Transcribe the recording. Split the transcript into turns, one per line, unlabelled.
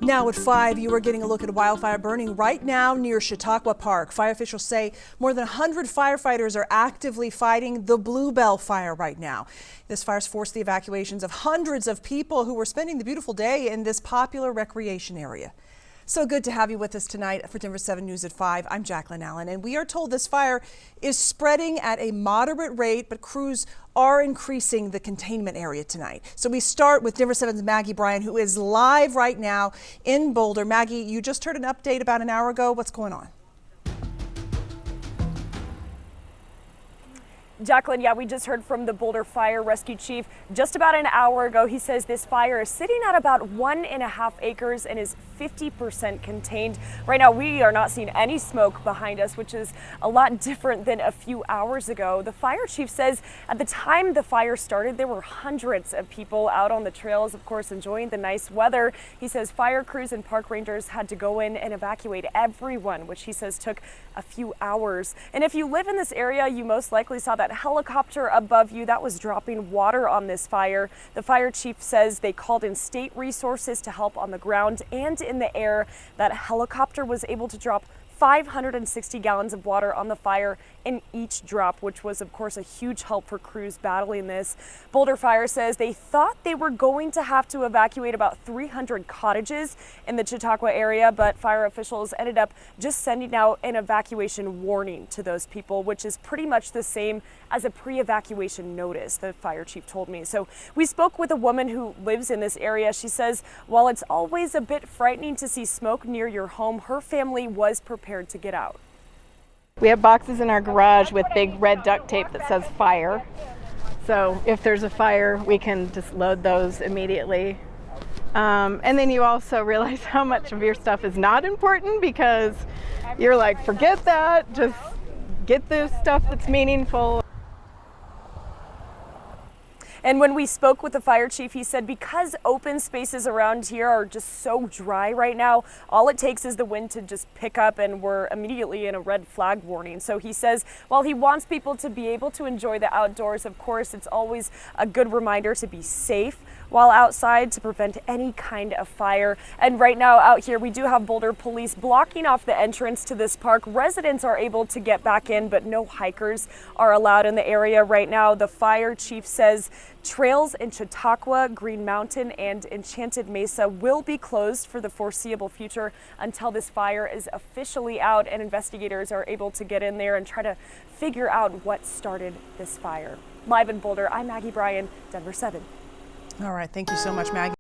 Now at 5, you are getting a look at a wildfire burning right now near Chautauqua Park. Fire officials say more than 100 firefighters are actively fighting the Bluebell fire right now. This fire's forced the evacuations of hundreds of people who were spending the beautiful day in this popular recreation area. So good to have you with us tonight for Denver 7 News at 5. I'm Jacqueline Allen, and we are told this fire is spreading at a moderate rate, but crews are increasing the containment area tonight. So we start with Denver 7's Maggie Bryan, who is live right now in Boulder. Maggie, you just heard an update about an hour ago. What's going on?
Jacqueline, yeah, we just heard from the Boulder Fire Rescue chief just about an hour ago. He says this fire is sitting at about 1.5 acres and is 50% contained. Right now, we are not seeing any smoke behind us, which is a lot different than a few hours ago. The fire chief says at the time the fire started, there were hundreds of people out on the trails, of course, enjoying the nice weather. He says fire crews and park rangers had to go in and evacuate everyone, which he says took a few hours. And if you live in this area, you most likely saw that helicopter above you that was dropping water on this fire. The fire chief says they called in state resources to help on the ground and in the air. That helicopter was able to drop 560 gallons of water on the fire in each drop, which was of course a huge help for crews battling this. Boulder Fire says they thought they were going to have to evacuate about 300 cottages in the Chautauqua area, but fire officials ended up just sending out an evacuation warning to those people, which is pretty much the same as a pre-evacuation notice, the fire chief told me. So we spoke with a woman who lives in this area. She says while it's always a bit frightening to see smoke near your home, her family was prepared to get out.
We have boxes in our garage with big red duct tape that says fire. So if there's a fire, we can just load those immediately. And then you also realize how much of your stuff is not important because you're like, forget that, just get the stuff that's meaningful.
And when we spoke with the fire chief, he said because open spaces around here are just so dry right now, all it takes is the wind to just pick up and we're immediately in a red flag warning. So he says while he wants people to be able to enjoy the outdoors, of course, it's always a good reminder to be safe while outside to prevent any kind of fire. And right now out here, we do have Boulder police blocking off the entrance to this park. Residents are able to get back in, but no hikers are allowed in the area right now. The fire chief says trails in Chautauqua, Green Mountain, and Enchanted Mesa will be closed for the foreseeable future until this fire is officially out and investigators are able to get in there and try to figure out what started this fire. Live in Boulder, I'm Maggie Bryan, Denver 7.
All right, thank you so much, Maggie.